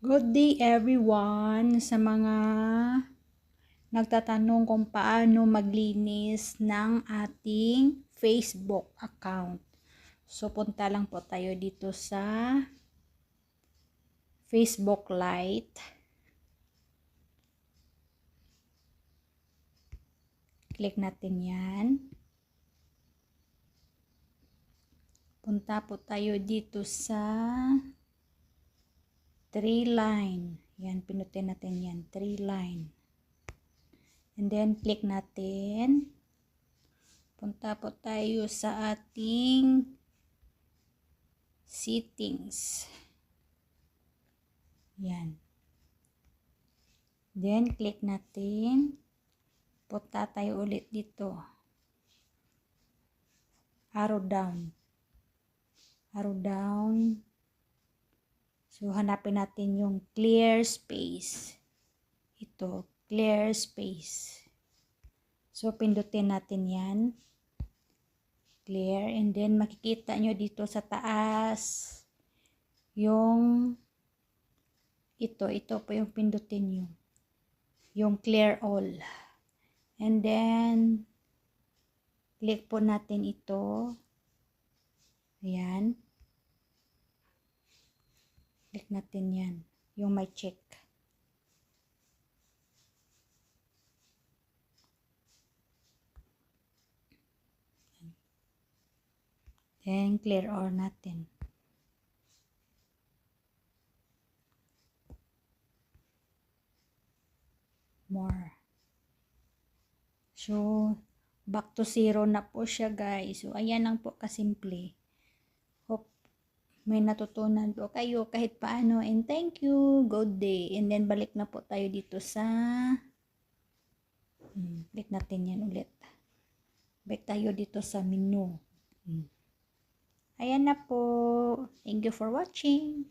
Good day everyone! Sa mga nagtatanong kung paano maglinis ng ating Facebook account. So punta lang po tayo dito sa Facebook Lite. Click natin yan. Punta po tayo dito sa 3 line. Yan, pinutin natin yan. 3 line. And then, click natin. Punta po tayo sa ating settings. Yan. Then, click natin. Punta tayo ulit dito. Arrow down. Arrow down. So, hanapin natin yung clear space. Ito, clear space. So, pindutin natin yan. Clear. And then, makikita nyo dito sa taas yung ito po yung pindutin nyo. Yung clear all. And then, click po natin ito. Ayan. Click natin yan. Yung may check. Then, clear all natin. More. So, back to 0 na po siya guys. So, ayan lang po kasimple. Hope may natutunan po kayo kahit paano. And thank you. Good day. And then, balik na po tayo dito sa click natin yan ulit. Balik tayo dito sa menu. Ayan na po. Thank you for watching.